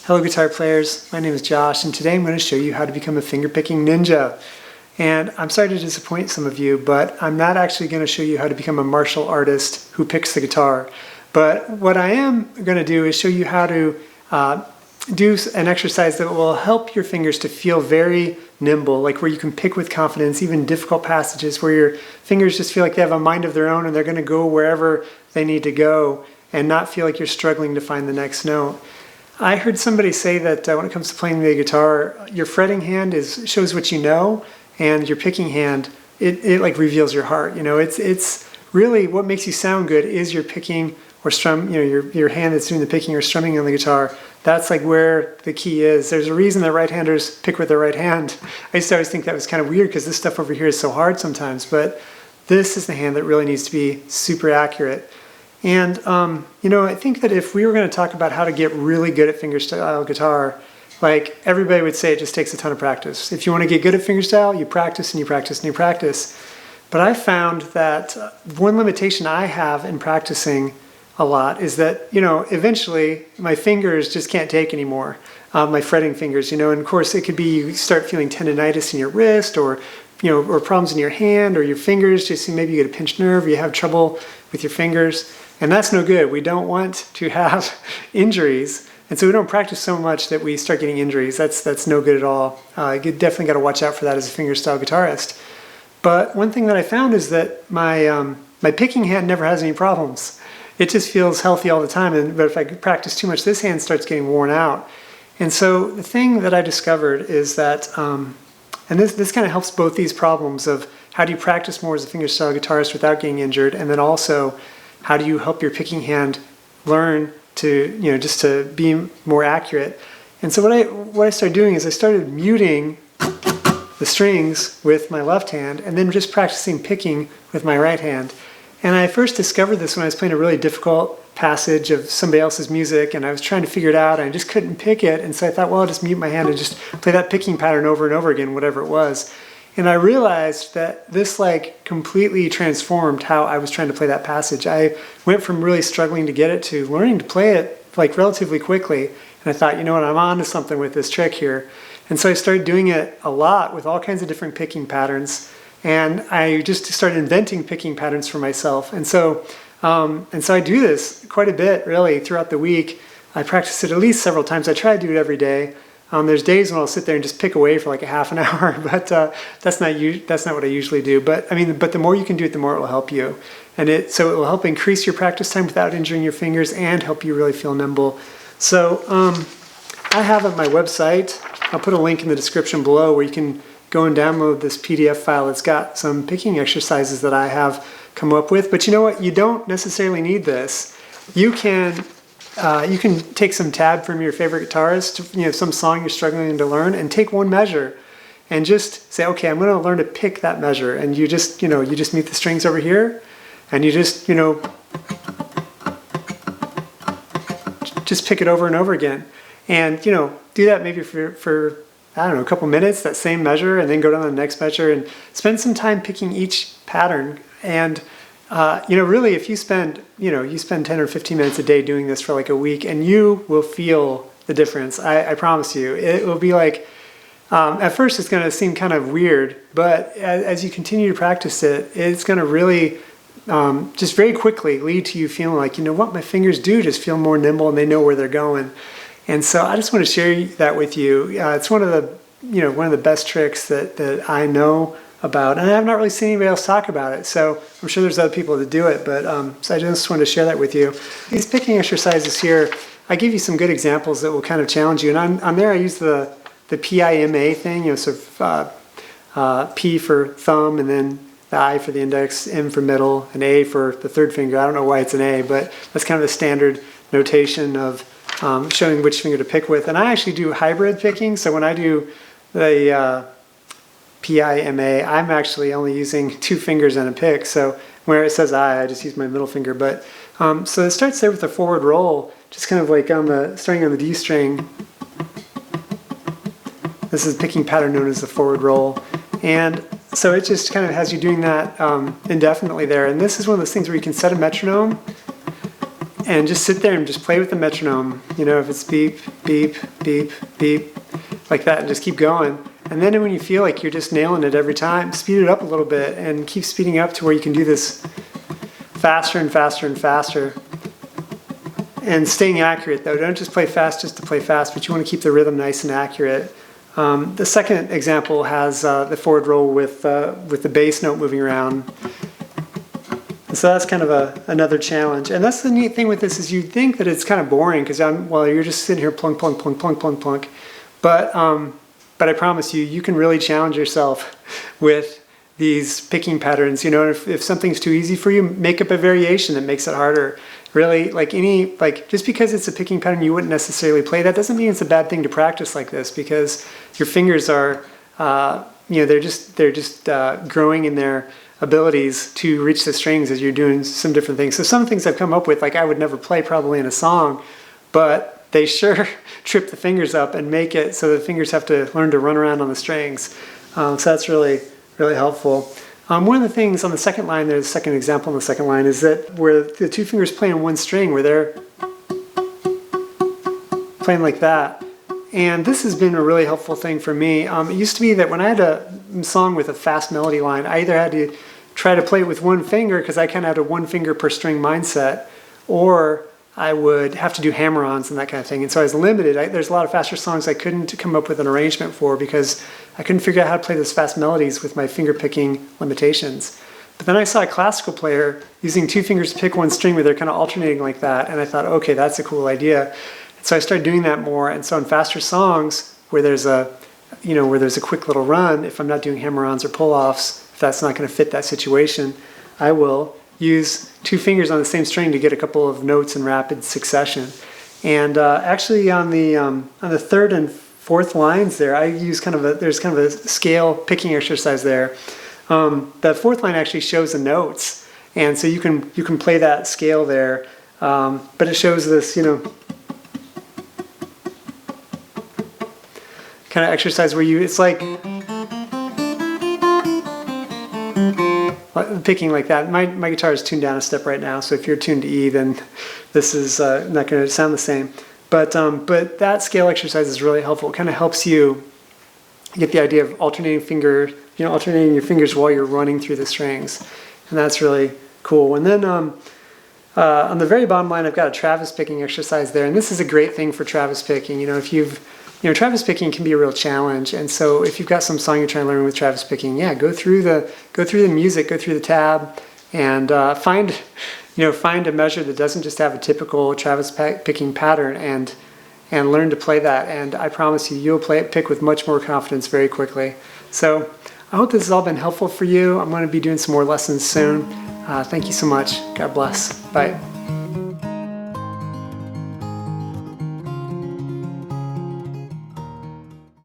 Hello guitar players, my name is Josh and today I'm going to show you how to become a fingerpicking ninja. And I'm sorry to disappoint some of you, but I'm not actually going to show you how to become a martial artist who picks the guitar. But what I am going to do is show you how to do an exercise that will help your fingers to feel very nimble, like where you can pick with confidence, even difficult passages where your fingers just feel like they have a mind of their own and they're going to go wherever they need to go and not feel like you're struggling to find the next note. I heard somebody say that when it comes to playing the guitar, your fretting hand shows what you know, and your picking hand, it like reveals your heart. You know, it's really what makes you sound good is your picking or strum. You know, your hand that's doing the picking or strumming on the guitar. That's like where the key is. There's a reason that right-handers pick with their right hand. I used to always think that was kind of weird because this stuff over here is so hard sometimes, but this is the hand that really needs to be super accurate. And, you know, I think that if we were going to talk about how to get really good at fingerstyle guitar, like everybody would say it just takes a ton of practice. If you want to get good at fingerstyle, you practice and you practice and you practice. But I found that one limitation I have in practicing a lot is that, you know, eventually my fingers just can't take anymore, my fretting fingers, you know, and of course it could be you start feeling tendonitis in your wrist or, you know, or problems in your hand or your fingers, just maybe you get a pinched nerve or you have trouble with your fingers. And that's no good. We don't want to have injuries. And so we don't practice so much that we start getting injuries. That's no good at all. You definitely got to watch out for that as a fingerstyle guitarist. But one thing that I found is that my picking hand never has any problems. It just feels healthy all the time. But if I practice too much, this hand starts getting worn out. And so the thing that I discovered is that, and this kind of helps both these problems of how do you practice more as a fingerstyle guitarist without getting injured, and then also how do you help your picking hand learn to, you know, just to be more accurate. And so what I started doing is I started muting the strings with my left hand and then just practicing picking with my right hand. And I first discovered this when I was playing a really difficult passage of somebody else's music and I was trying to figure it out and I just couldn't pick it. And so I thought, well, I'll just mute my hand and just play that picking pattern over and over again, whatever it was. And I realized that this like completely transformed how I was trying to play that passage. I went from really struggling to get it to learning to play it like relatively quickly. And I thought, you know what, I'm on to something with this trick here. And so I started doing it a lot with all kinds of different picking patterns. And I just started inventing picking patterns for myself. And so I do this quite a bit really throughout the week. I practice it at least several times. I try to do it every day. There's days when I'll sit there and just pick away for like a half an hour, but that's not what I usually do. But I mean, the more you can do it, the more it will help you, and so it will help increase your practice time without injuring your fingers and help you really feel nimble. So I have at my website, I'll put a link in the description below where you can go and download this PDF file. It's got some picking exercises that I have come up with. But you know what? You don't necessarily need this. You can take some tab from your favorite guitarist, you know, some song you're struggling to learn, and take one measure and just say, okay, I'm going to learn to pick that measure. And you just, you know, you just mute the strings over here and you just, you know, just pick it over and over again. And, you know, do that maybe for I don't know, a couple minutes, that same measure, and then go down to the next measure and spend some time picking each pattern. And you know, really, if you spend 10 or 15 minutes a day doing this for like a week, and you will feel the difference. I promise you. It will be like, at first it's going to seem kind of weird, but as you continue to practice it, it's going to really just very quickly lead to you feeling like, you know what, my fingers do just feel more nimble and they know where they're going. And so I just want to share that with you. It's one of the best tricks that I know about, and I've not really seen anybody else talk about it, so I'm sure there's other people that do it, but so I just wanted to share that with you. These picking exercises here, I give you some good examples that will kind of challenge you, and on there I use the PIMA thing, you know, sort of P for thumb, and then the I for the index, M for middle, and A for the third finger. I don't know why it's an A, but that's kind of the standard notation of showing which finger to pick with. And I actually do hybrid picking, so when I do the PIMA, I'm actually only using two fingers and a pick, so where it says I just use my middle finger. But so it starts there with the forward roll, just kind of like starting on the D string. This is a picking pattern known as the forward roll, and so it just kind of has you doing that indefinitely there. And this is one of those things where you can set a metronome and just sit there and just play with the metronome. You know, if it's beep, beep, beep, beep, like that, and just keep going. And then when you feel like you're just nailing it every time, speed it up a little bit and keep speeding up to where you can do this faster and faster and faster. And staying accurate though, don't just play fast just to play fast, but you want to keep the rhythm nice and accurate. The second example has the forward roll with the bass note moving around. And so that's kind of another challenge. And that's the neat thing with this is you think that it's kind of boring because you're just sitting here plunk, plunk, plunk, plunk, plunk, plunk. But I promise you, you can really challenge yourself with these picking patterns. You know, if something's too easy for you, make up a variation that makes it harder. Really, just because it's a picking pattern you wouldn't necessarily play, that doesn't mean it's a bad thing to practice like this, because your fingers are, they're just growing in their abilities to reach the strings as you're doing some different things. So some things I've come up with, like I would never play probably in a song, but they sure trip the fingers up and make it so the fingers have to learn to run around on the strings. So that's really, really helpful. One of the things on the second line, there's a second example on the second line, is that where the two fingers play on one string, where they're playing like that. And this has been a really helpful thing for me. It used to be that when I had a song with a fast melody line, I either had to try to play it with one finger, because I kind of had a one finger per string mindset, or I would have to do hammer-ons and that kind of thing. And so I was limited. There's a lot of faster songs I couldn't come up with an arrangement for because I couldn't figure out how to play those fast melodies with my finger picking limitations. But then I saw a classical player using two fingers to pick one string where they're kind of alternating like that, and I thought, okay, that's a cool idea. And so I started doing that more. And so in faster songs where there's a quick little run, if I'm not doing hammer-ons or pull-offs, if that's not going to fit that situation, I will use two fingers on the same string to get a couple of notes in rapid succession. And actually on the third and fourth lines there, I use there's kind of a scale picking exercise there. The fourth line actually shows the notes, and so you can play that scale there, but it shows this, kind of exercise where it's like picking like that. My guitar is tuned down a step right now, so if you're tuned to E, then this is not going to sound the same. But that scale exercise is really helpful. It kind of helps you get the idea of alternating your fingers while you're running through the strings, and that's really cool. And then on the very bottom line, I've got a Travis picking exercise there, and this is a great thing for Travis picking. Travis picking can be a real challenge, and so if you've got some song you're trying to learn with Travis picking, go through the music, go through the tab, and find a measure that doesn't just have a typical Travis picking pattern, and learn to play that. And I promise you, you'll pick with much more confidence very quickly. So I hope this has all been helpful for you. I'm going to be doing some more lessons soon. Thank you so much. God bless. Bye.